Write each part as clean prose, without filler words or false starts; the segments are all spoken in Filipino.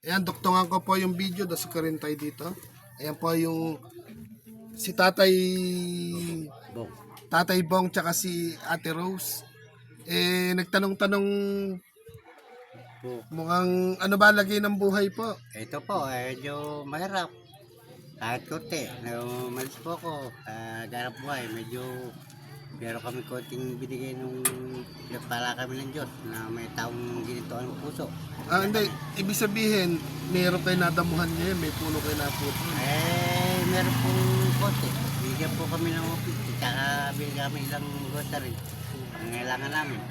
Ayan, duktungan ko po yung video. Daso ko rin tayo dito. Ayan po yung si Bong. Tatay Bong tsaka si Ate Rose. Nagtanong-tanong Po. mukhang ano ba lagay ng buhay po? Ito po, medyo mahirap. Kahit konti, umalis po ako. Garap buhay, medyo meron kami konting binigay nung pinagpala kami ng Diyos na may taong ginito ang puso. Hindi. Ibig sabihin, meron kayo nadamuhan ngayon. May puno kayo naputo. Meron pong konti. Bigyan po kami ng 50, tsaka binigyan kami ilang grocery. Ang kailangan namin.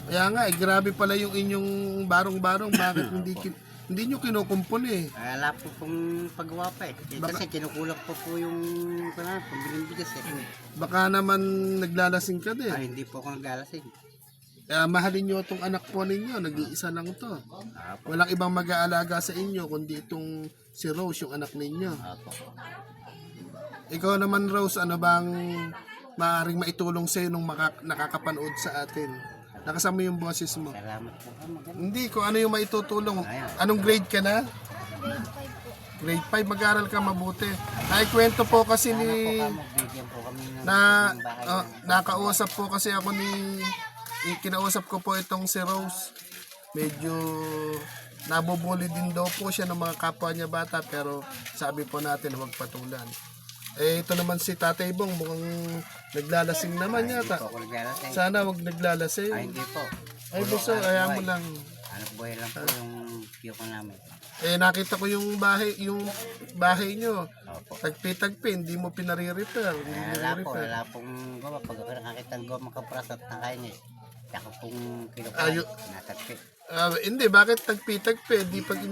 Kaya nga, grabe pala yung inyong barong-barong. Bakit hindi nyo kinukumpon eh? Wala po pong paggawa pa eh. Kasi kinukulang po yung pambiling bigas eh. Baka naman naglalasing ka din. Ay, hindi po ako naglalasing. Kaya mahalin nyo itong anak po ninyo. Nag-iisa lang to. Walang ibang mag-aalaga sa inyo kundi itong si Rose, yung anak ninyo. Apo. Ikaw naman, Rose, ano bang maaaring maitulong sa'yo nung nakakapanood sa atin? Nakasama yung boses mo. Salamat po. Hindi, kung ano yung maitutulong. Anong grade ka na? Grade 5, mag-aral ka mabuti. Kwento po kasi ni... Bigyan po kami ng nakausap po kasi ako kinausap ko po itong si Rose. Medyo nabubuli din daw po siya ng mga kapwa niya bata, pero sabi po natin huwag patulan. Ito naman si Tatay Bong, mukhang naglalasing naman yata. Hindi po ako naglalasing. Sana wag naglalasing. Ay, hindi po. Ay, gusto, kaya mo lang. Hanap buhay lang po yung tiyo ko namin. Nakita ko yung bahay nyo. Opo. Tagpi-tagpi, hindi mo pinare-repair. Hindi mo Wala pong goma. Pag ako nakakita ng goma kapras at nakainis. Tsaka pong kinukuha. Natagpi. Hindi, bakit tagpi-tagpi? Di pag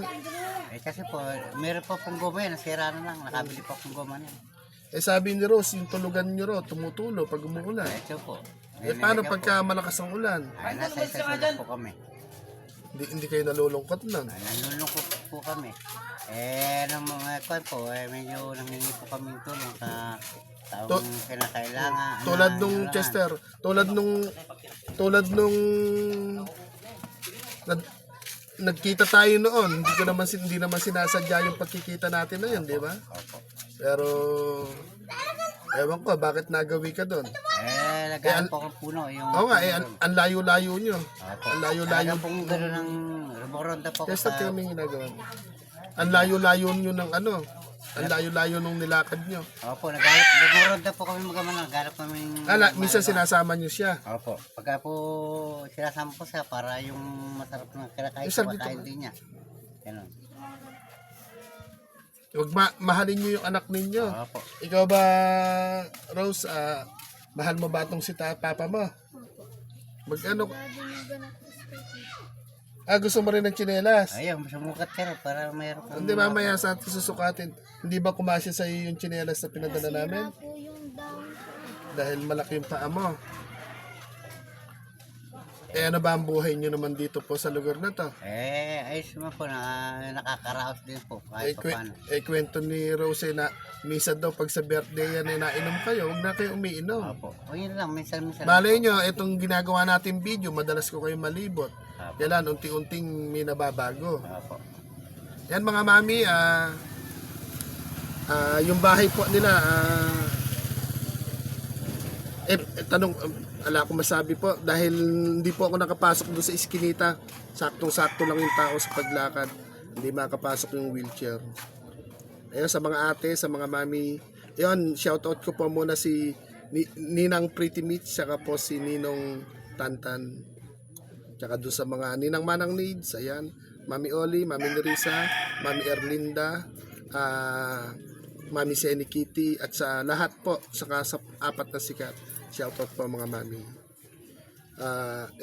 Kasi po, meron po pong goma yan. Nasira na lang. Nakabili po pong goma niya. sabi ni Rose, yung tulugan nyo ro, tumutulo pag umuulan. Ito po. Paano pagka malakas ang ulan? Nasa isang sulat po kami. Hindi kayo nalulungkot nun. Nanlulungkot po kami. Nung mga kwan po, medyo nangingi po kami tulong sa taong kinakailangan. Tulad nung Chester, tulad nung nagkita tayo noon, hindi naman sinasadya yung pagkikita natin na yun, di ba? Opo. Pero ewan ko bakit nagawi ka doon. Nagkaroon po akong puno. Oo nga, ang layo-layo nyo. Opo. Ang layo-layo. Pong gano'n ng rumoronda po ko Chester, sa... kami ginagawa mo. Ang layo-layo nyo ng ano. Ang layo-layo nung nilakad nyo. Opo, rumoronda po kami mag-ama. Nagharap kami... Minsan sinasama nyo siya. Opo. Pagka po sinasama ko siya para yung masarap na kinakain Sir, ko, dito makain ka. din niya. Ganun. Huwag mahalin nyo yung anak ninyo. Opo. Ikaw ba, Rose, mahal mo ba itong si Papa mo? Mag-ano? Gusto mo rin ng tsinelas? Ayun, sumukat ka rin para mayroon kang... Hindi, mamaya sa atin susukatin. Hindi ba kumasya sa iyo yung tsinelas na pinadala namin? po yung down. Dahil malaki yung paa mo. Ano ba ang buhay nyo naman dito po sa lugar na to? Ayos naman po, nakakaraos din po kahit pa paano. Kwento ni Rose na misa daw pag sa birthday yan nainom kayo, huwag na kayo umiinom. Opo. O yun lang, minsan-minsan. Malay nyo, itong ginagawa natin video, madalas ko kayo malibot. Opo. Kailan, unti-unting may nababago. Opo. Yan mga mami, yung bahay po nila, tanong, ala akong masabi po, dahil hindi po ako nakapasok doon sa iskinita, saktong-sakto lang yung tao sa paglakad, hindi makapasok yung wheelchair. Ayun, sa mga ate, sa mga mami, yun, shoutout ko po muna si Ninang Pretty Mitch, saka po si Ninong Tantan, saka doon sa mga Ninang Manang Needs, ayan, Mami Oli, Mami Nerissa, Mami Erlinda, Mami Senny Kitty, at sa lahat po, saka sa apat na sikat. Shoutout po mga mami.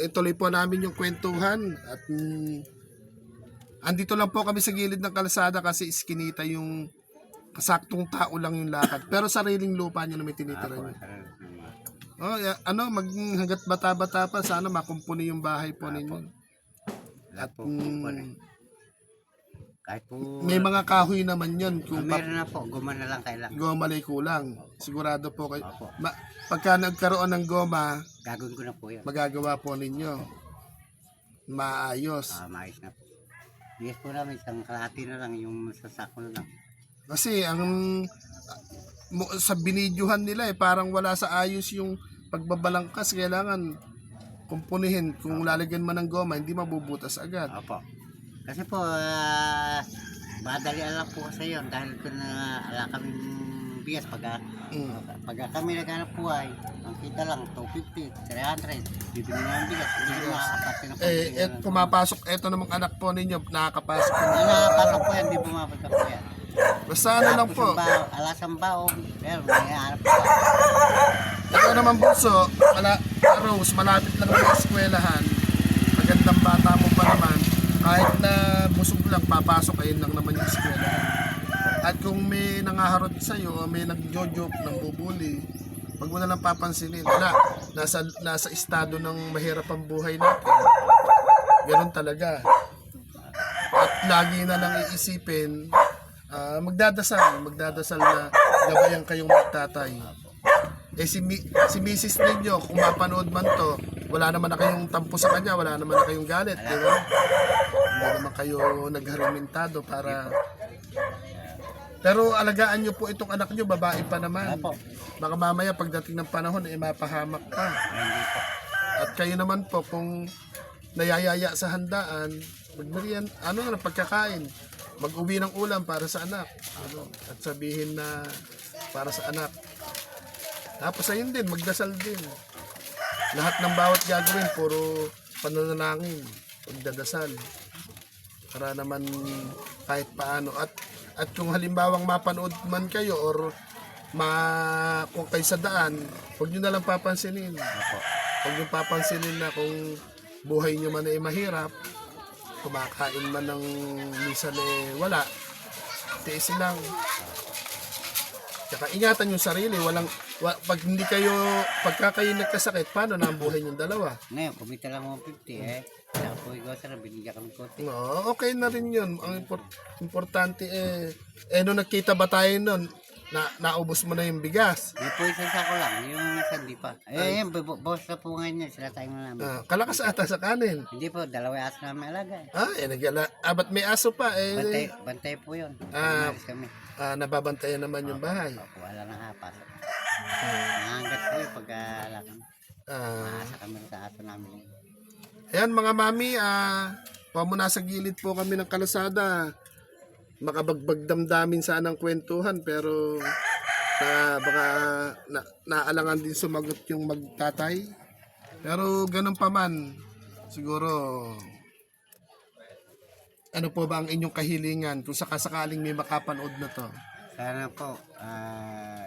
Ituloy po namin yung kwentuhan at andito lang po kami sa gilid ng kalsada kasi iskinita yung kasaktong tao lang yung lakad. Pero sariling lupa nyo na may tinitira nyo. Hanggat bata-bata pa, sana makumpuni yung bahay po ninyo. At kahit po, may mga kahoy naman yun. Kung meron na po, guma na lang kailangan. gomalay kulang. Sigurado po kayo. Opo. Pagka nagkaroon ng goma, Gagawin ko na po yun. magagawa po ninyo. Maayos. Maayos na po. bigas po namin, isang kalahati na lang, yung sasako na lang. Kasi sa binidyohan nila parang wala sa ayos yung pagbabalangkas. Kailangan kumpunihin. Kung lalagyan man ng goma, hindi mabubutas agad. Opo. Kasi po, madali lang po kasi yun dahil kung ala kaming bigas pag kami naghanap buhay, ang kita lang 250, 300, bibili na ng bigas, hindi na makakapati ng Pumapasok, eto namang anak po ninyo, nakakapasok po. nakakapasok po yan, hindi pumapasok po yan. Basta ano lang po. Alasang baong, pero nangyayarap po. Ito naman bunso, Rose, malapit lang ang eskwelahan. Magandang bata mo pa naman. Kahit na busog lang, papasok ayun lang naman yung eskwelahan. At kung may nangaharot sa'yo o may nagjojoke, nang bubuli, wag mo na lang papansinin. Wala, nasa estado ng mahirap ang buhay natin. Ganun talaga. At lagi na lang iisipin, magdadasal na gabayan kayong magtatay. Si Mrs. ninyo, kung mapanood man to, wala naman na kayong tampo sa kanya, wala naman na kayong galit, di ba? Hindi naman kayo nagharimintado para... Pero alagaan nyo po itong anak nyo, babae pa naman. Baka mamaya pagdating ng panahon, mapahamak pa. At kayo naman po, kung nayayaya sa handaan, magmerian, pagkakain, mag-uwi ng ulam para sa anak. At sabihin na para sa anak. Tapos ayun din, magdasal din. Lahat ng bawat gagawin, puro pananalangin, pagdadasal. Para naman kahit paano. At kung halimbawang mapanood man kayo or kung kayo sa daan, huwag nyo na lang papansinin. Huwag nyo papansinin na kung buhay nyo man ay mahirap, kumakain man ng minsan wala, tiisin lang. Tsaka ingatan yung sarili, pagka kayo nagkasakit, paano na ang buhay yung dalawa? Ngayon, kumita lang 150 Kaya po ikaw sir, binigyan kami konti. No, okay na rin yun. Ang importante nung nakita ba tayo nun, naubos mo na yung bigas. Yung po isang sako lang, yung sandi pa. Yan, boss na po ngayon yan, sila tayong namin. Kalakas ata sa kanin. Hindi po, dalawa aso namin alaga. Ba't may aso pa Bantay po yun. Umalis kami. Nababantayan naman yung bahay. Wala nang pasok. Nangangat po yung pag-alakan. Maasa kami sa aso namin. Ayan mga mami, muna sa gilid po kami ng kalasada. Makabagbag damdamin sana ang kwentuhan, pero baka naalangan din sumagot yung magtatay. Pero ganun pa man, siguro, ano po ba ang inyong kahilingan kung sakasakaling may makapanood na to? Sana po,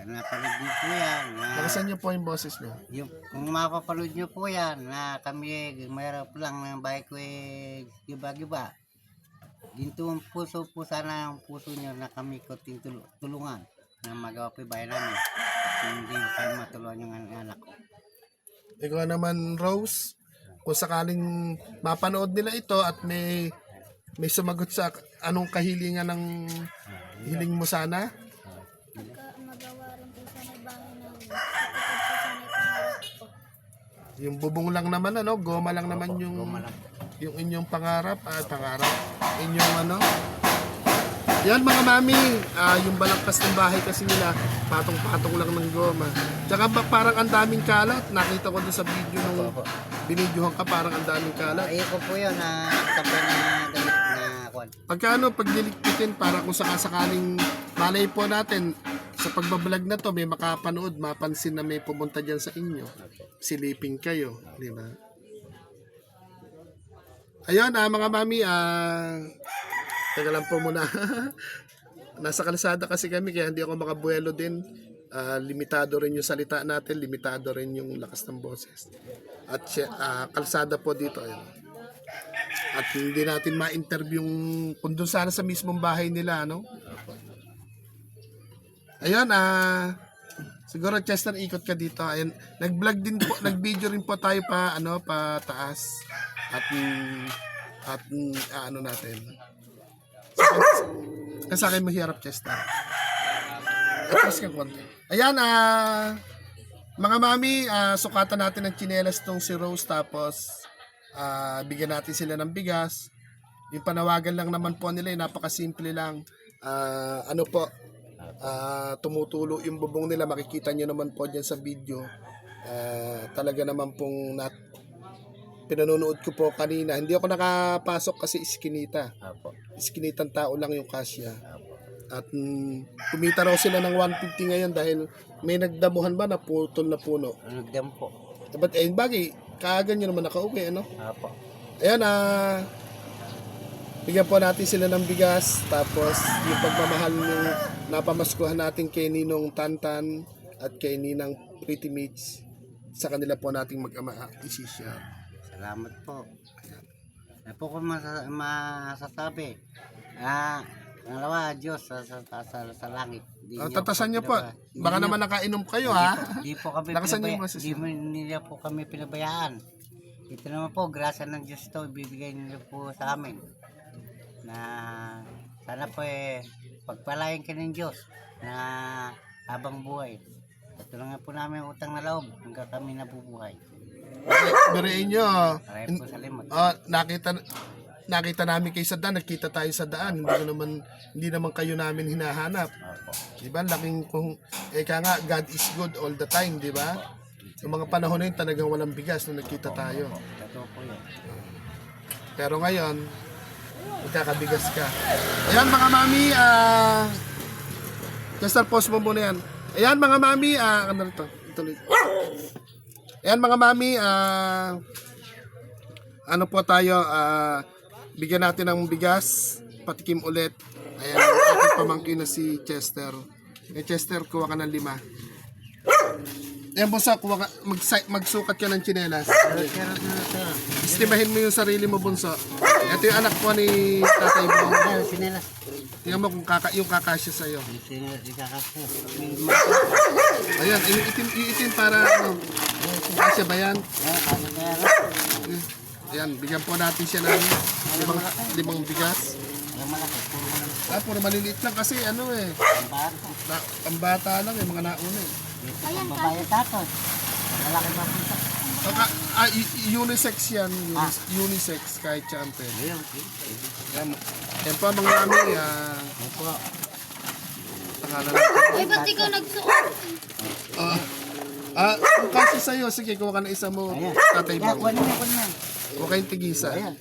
napanood niyo po yan. Nakasan niyo po yung boses niyo? Kung mapapanood niyo po yan, na kami mayroon lang ng bahay ko giba-giba. Ginto ang puso po sana ang puso niyo na kami kunting tulungan na magawa po yung bahay namin. At hindi kayo matulungan yung anak ko. Ikaw naman, Rose, kung sakaling mapanood nila ito at may sumagot sa anong kahilingan ng hiling mo sana? Magawa rin po sana bahay namin. Ito po sana pangarap ko. Yung bubong lang naman, goma lang naman yung inyong pangarap, inyong yan mga mami, yung balangkas ng bahay kasi nila, patong-patong lang ng goma. Tsaka parang ang daming kalat, nakita ko doon sa video nung binidyohan ka, parang ang daming kalat. Ayun ko po yun na tambay na damit na kwan. Pagkano pag niligpitin para kung sakasakaling malay po natin sa pagbablog na to, may makapanood, mapansin na may pumunta dyan sa inyo. Silipin kayo, di ba? Ayun, mga mami, teka lang po muna. Nasa kalsada kasi kami, kaya hindi ako makabuelo din. Limitado rin yung salita natin, limitado rin yung lakas ng boses. At kalsada po dito, ayun. At hindi natin ma-interview kung doon sana sa mismong bahay nila, Ayun, siguro Chester, ikot ka dito. Ayun, nag-vlog din po, nag-video rin po tayo pa taas. At ano natin. Kasi sa akin mahirap, Chester. Atras ka konti. Ayan, mga mami, sukatan natin ng tsinelas tong si Rose, tapos bigyan natin sila ng bigas. yung panawagan lang naman po nila, napakasimple lang. Ano po, tumutulo yung bubong nila, makikita nyo naman po dyan sa video. Talaga naman pong pinanonood ko po kanina. Hindi ako nakapasok kasi iskinita. Opo. Iskinitang tao lang yung kasya. Opo. At kumita raw sila ng 150 ngayon dahil may nagdamuhan ba na putol na puno. Nagdam po. But bagay, kaagan nyo naman nakauwi, ano? Opo. Ayan, bigyan po natin sila ng bigas. Tapos yung pagmamahal ng napamaskuhan natin kay Ninong Tantan at kay Ninang Pretty Mates, sa kanila po nating mag-ama isishare. Salamat po. Ano po ko masasabi? Pangalawa, Diyos sa langit. Tatasan nyo po. Baka naman nakainom kayo, ha? Di po kami Lakasan niyo yung mga di mo nila po kami pinabayaan. Ito naman po, grasya ng Diyos to, ibibigay nila po sa amin. Na sana po pagpalain ka ng Diyos na habang buhay. Ito lang nga po namin utang na loob hanggang kami nabubuhay. Birain nyo. Maraming po salamat. Nakita namin kayo sa daan, nakita tayo sa daan. Hindi naman kayo namin hinahanap. Opo. Diba? Laking kung eka nga, God is good all the time, di ba? Yung mga panahon na yun, talagang walang bigas nung nakita tayo. Totoo po yun. Pero ngayon, magkakabigas ka. Ayan mga mami, Chester, post mo muna yan. Ayan mga mami, ano ito? Tuloy. Ayan mga mami, ano po tayo, bigyan natin ng bigas, patikim ulit. Ayan, aking pamangkin na si Chester. Chester, kuha ka ng 5. Ayan bunso, kuha ka, magsukat ka ng tsinelas. Istimahin mo yung sarili mo bunso. Ito yung anak ko ni Tatay Bong. Sinelas. Tingnan mo kung yung kakasya sa'yo. Sinelas, ikakasya. Ayan, yung itim para ano, kasya ba yan? Ayan, bigyan po natin siya ng 5 bigas. Ang malaki, puro malaki. Puro maliliit lang kasi ano Ang bato. ang bata lang mga nauna Ang babae tapos. Malaki pa po ito. Unisex yan, unisex kahit champion. Ayun. Yan po mga mami, Opo. pangalan natin. Ay, ba't ikaw nagsuot? Kung kasi sa'yo, sige, kuha ka na isa mo, Ayan. Tatay Kuha Bong. niyo, kuha niyo. Huwag kayong tigisa. Ayan.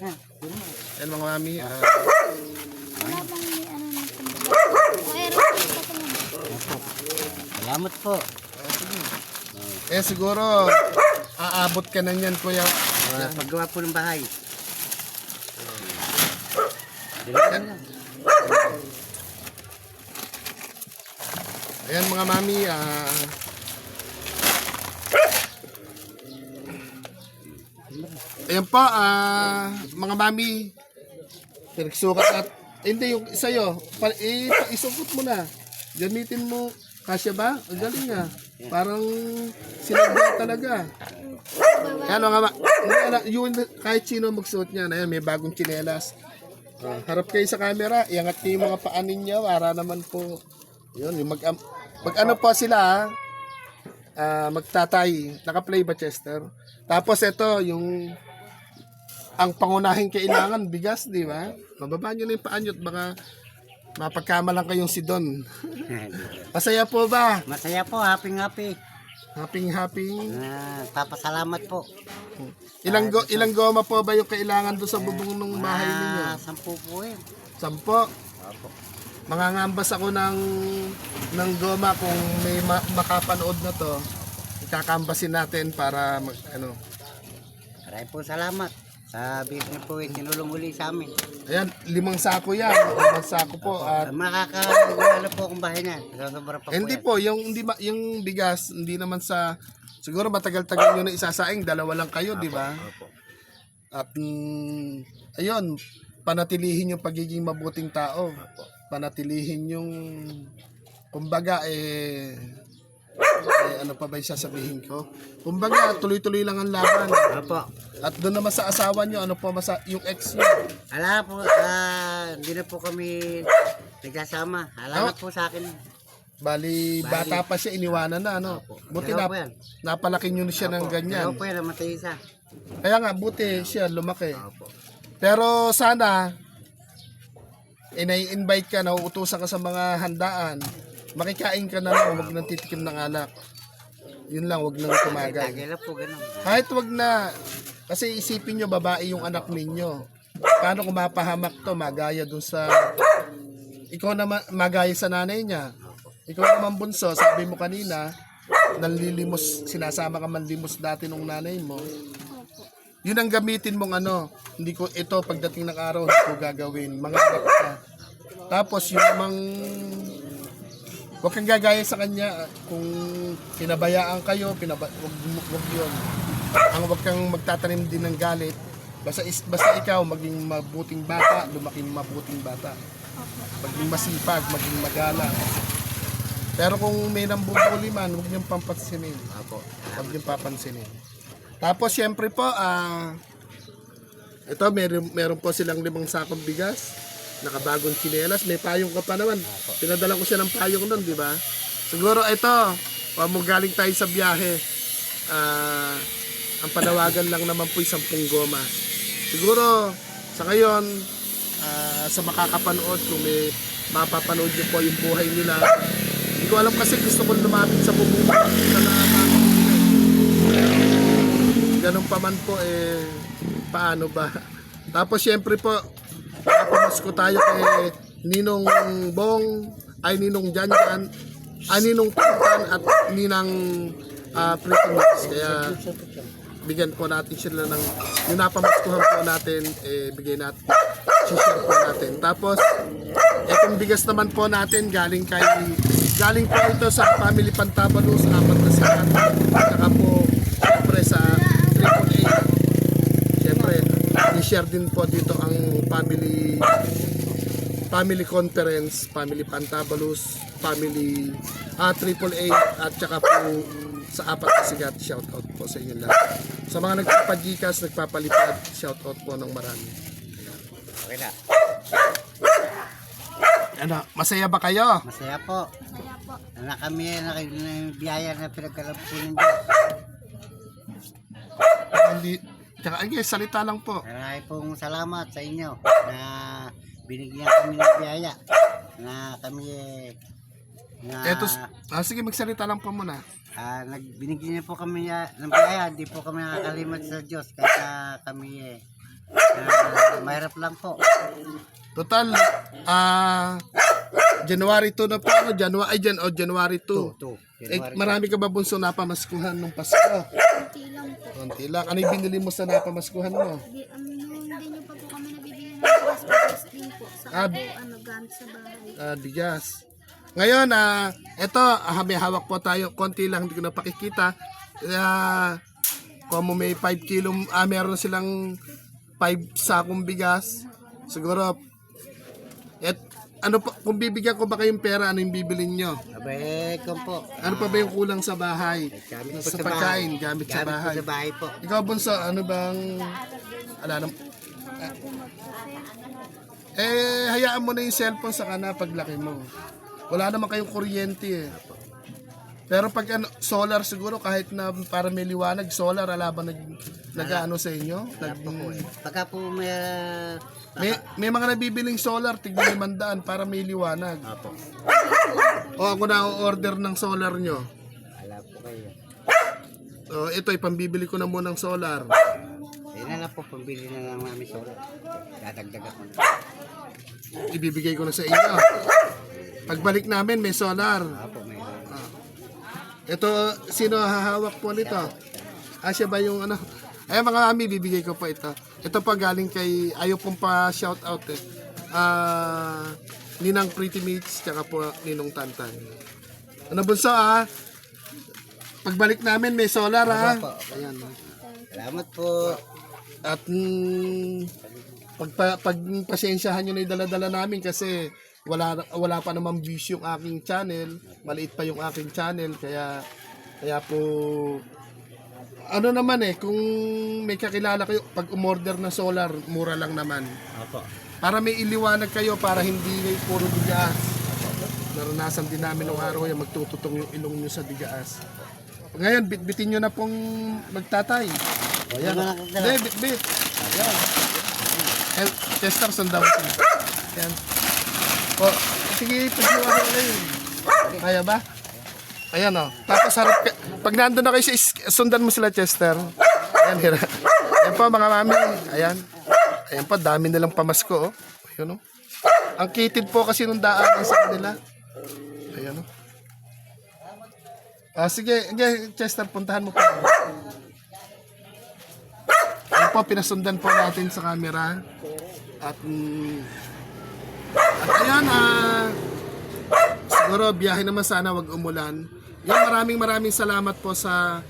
Yan mga mami, Wala bang may ano na kumbaga? O, Eric, Salamat po. siguro, aabot ka na niyan, kuya. Paggawa po ng bahay. Ayan mga mami, ayan po, mga mami, pinagsukat at, hindi yung sa'yo, isukot mo na, gamitin mo, kasya ba? Ang galing nga, parang sinagwa talaga. Ayan mga yun, kahit sino magsuot niyan, ayan, may bagong tsinelas. Harap kayo sa camera, iangat kayo yung mga paa ninyo, para naman po, yun, yung mag-ano po sila, magtatay. Naka-play ba, Chester? Tapos ito, yung ang pangunahing kailangan, bigas, di ba? Mababa nyo na yung paa nyo at baka mapagkamalang kayong si Don. Masaya po ba? Masaya po, happy. Happy. Papasalamat po. Ilang goma po ba yung kailangan doon sa bubong ng bahay ninyo? 10 po yun. 10. Opo. Mangangambas ako ng goma kung may makapanood na to. Ikakambasin natin para Maraming po salamat. Sa business po tinulong uli sa amin. Ayan, 5 sako yan. 5 sako po. At Makakagawa po akong bahay na. Sobra pa po hindi yan. po, yung bigas, hindi naman siguro matagal-tagal nyo na isasaing, 2 lang kayo, di ba? Opo. At ayun, panatilihin yung pagiging mabuting tao. Panatilihin yung, kumbaga, ano pa ba yung sasabihin ko? Kumbaga, tuloy-tuloy lang ang laban. Opo. At doon naman sa asawa nyo, ano po yung ex nyo? Ala po, hindi na po kami nagkasama. Ala na po sa akin. Bali, bata pa siya, iniwanan na, ano? Buti Dalawa po yan. napalaki nyo na siya ng ganyan. Dalawa po yan, namatay isa. Kaya nga, buti siya, lumaki. Opo. Pero sana, nai-invite ka, nauutusan ka sa mga handaan, makikain ka na lang, huwag nang titikim ng alak. Yun lang, huwag nang tumagay. Lagi lang po ganun. Kahit wag na, kasi isipin nyo, babae yung anak ninyo. Paano kung mapahamak to, magaya dun sa, ikaw naman, magaya sa nanay niya. Ikaw naman bunso, sabi mo kanina, nanlilimos, sinasama ka manlimos dati nung nanay mo. Yun ang gamitin mong ano, hindi ko, ito pagdating ng araw, hindi ko gagawin, mangarap ka. Tapos yun namang, huwag kang gagaya sa kanya kung pinabayaan kayo, wag yun. Ang wag kang magtatanim din ng galit. Basta ikaw maging mabuting bata, lumaking mabuting bata. Maging masipag, maging magalang. Pero kung may nambubuli man, huwag niyong pampansinin. Huwag niyong papansinin. Tapos syempre po, ito meron po silang 5 sakong bigas, nakabagong tsinelas, may payong ka pa naman. Pinadala ko siya ng payong nun, di ba? Siguro ito, galing tayo sa biyahe. Ang panawagan lang naman po 10 goma. Siguro sa ngayon, sa makakapanood, kung may mapapanood niyo po yung buhay nila, hindi ko alam kasi gusto ko lumapit sa bubungan ganun pa man po paano ba. Tapos syempre po napamasko tayo kay Ninong Bong, ay Ninong Janjan, ay Ninong Tantan at Ninang Pretty Mix. Kaya bigyan po natin sila ng yung napamaskuhan po natin, bigay natin, share po natin. Tapos itong bigas naman po natin galing po ito sa Family Pantabalos, 4 na sakat. Saka po siyempre sa AAA. Siyempre i-share din po dito ang family conference, Family Pantabalos, Family AAA at saka po sa 4 na sigat. Shout out po sa inyo lahat. Sa mga nagpapagikas, nagpapalipad, shout out po ng marami. Okay na. Ano, masaya ba kayo? Masaya po. Kaya po, Na kami biyaya na pinagkalap po ng Diyos. Hindi, tsaka salita lang po. Maraming pong salamat sa inyo na binigyan kami ng biyaya. Na kami Eto, sige magsalita lang po muna. binigyan niyo po kami ng biyaya. Hindi po kami nakakalimot sa Diyos. Kaya kami mahirap lang po. Total, January 2 na po, January 2. Marami ka ba bunso napamaskuhan nung Pasko? konti lang po. Konti lang. Ano yung binili mo sa napamaskuhan mo? Hindi nyo pa po kami nabibigyan ng bigas din po. Sa gamit sa bahay. Bigas. Ngayon, eto, may hawak po tayo. Konti lang, hindi ko na pakikita. Kung may 5 kilo, meron silang 5 sakong bigas. Siguro, ano pa, kung bibigyan ko ba kayong pera, ano yung bibilin nyo? Abay, po. Ano pa ba yung kulang sa bahay? Gamit po Sa sa pagkain, bahay. gamit sa bahay. Gamit po sa bahay po. Ikaw, bunso, ano bang, hayaan mo na yung cellphone sa kana paglaki mo. Wala naman kayong kuryente eh. Pero pag solar siguro, kahit na para may liwanag, solar, alaban nag-ano sa inyo? Pagka po May mga nabibiling solar, tignan 500 para may liwanag. Apo. O ako na order ng solar nyo. Wala po kayo. O ito, ipambibili ko na muna ng solar. Ayun na lang po, pambili na lang namin solar. Dadagdagan ko na. Ibibigay ko na sa inyo. Pagbalik namin, may solar. Apo, may Ito, sino hahawak po nito? Siya ba yung ano? Ay mga kami, bibigay ko po ito. Ito pa galing kay, ayaw pong pa shout out eh. Ninang Pretty Mix, tsaka po Ninong Tantan. Ano bunso Pagbalik namin may solar Ayan. salamat po. At pagpasensyahan nyo na yung dala-dala namin kasi wala pa namang views yung aking channel. Maliit pa yung aking channel. Kaya po ano naman kung may kakilala kayo, pag umorder na solar, mura lang naman. Apo. Para may iliwanag kayo, para hindi puro bigas. Naranasan din namin ng araw yung magtututong yung ilong nyo sa bigas. Ngayon, bitbitin nyo na pong magtatay. O yan. Hindi, bitbit. Ayan. Tester, sandam ko. Ayan. O, sige, pagsiwa ko ngayon. Kaya ba? Ayan o. Tapos harap ka. Pag nandun na kayo sundan mo sila, Chester. Ayan, hira. Ayan po mga mami. Ayan. Ayan po, dami nilang pamasko. Ayan o. Ang kitid po kasi nung daan sa kanila. Ayan o. Sige, Chester, puntahan mo po. Ayan po, pinasundan po natin sa camera. At ayan, siguro biyahe naman sana wag umulan. Yan, maraming salamat po sa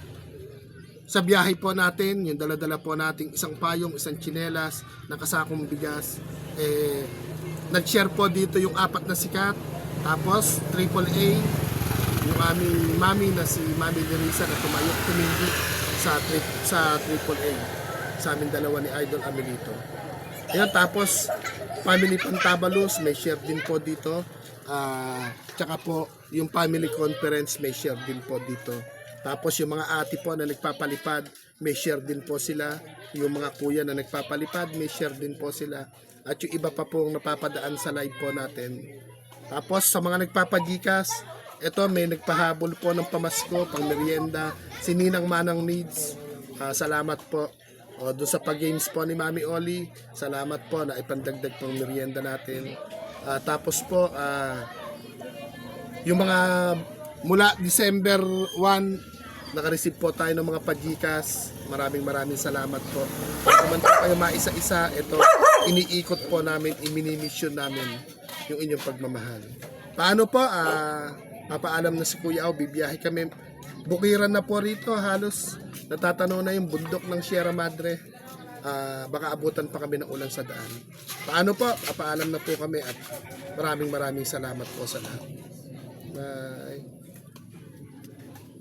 biyahe po natin. Yung dala-dala po nating isang payong, isang tsinelas, nakasakong bigas. Nag-share po dito yung 4 na sikat. Tapos AAA, yung aming mami na si Mami Nerissa na tumindi sa AAA. Sa aming dalawa ni Idol Amelito. Ayan, tapos Family Pantabalos, may share din po dito. Tsaka po, yung family conference, may share din po dito. Tapos yung mga ate po na nagpapalipad, may share din po sila. Yung mga kuya na nagpapalipad, may share din po sila. At yung iba pa pong napapadaan sa live po natin. Tapos sa mga nagpapagikas, ito may nagpahabol po ng pamasko, pang merienda, si Ninang Manang Needs. Salamat po. O, doon sa pag-games po ni Mami Oli, salamat po na ipandagdag pang merienda natin. Tapos po, yung mga mula December 1, nakareceive po tayo ng mga pagikas. Maraming salamat po. Kung man po kayo maisa-isa, ito, iniikot po namin, iminimission namin yung inyong pagmamahal. Paano po? Papaalam na si Kuya Au, bibiyahe kami. Bukiran na po rito, halos natatanaw na yung bundok ng Sierra Madre. Baka abutan pa kami ng ulan sa daan. Paano po? Papaalam na po kami at maraming salamat po sa lahat. Bye.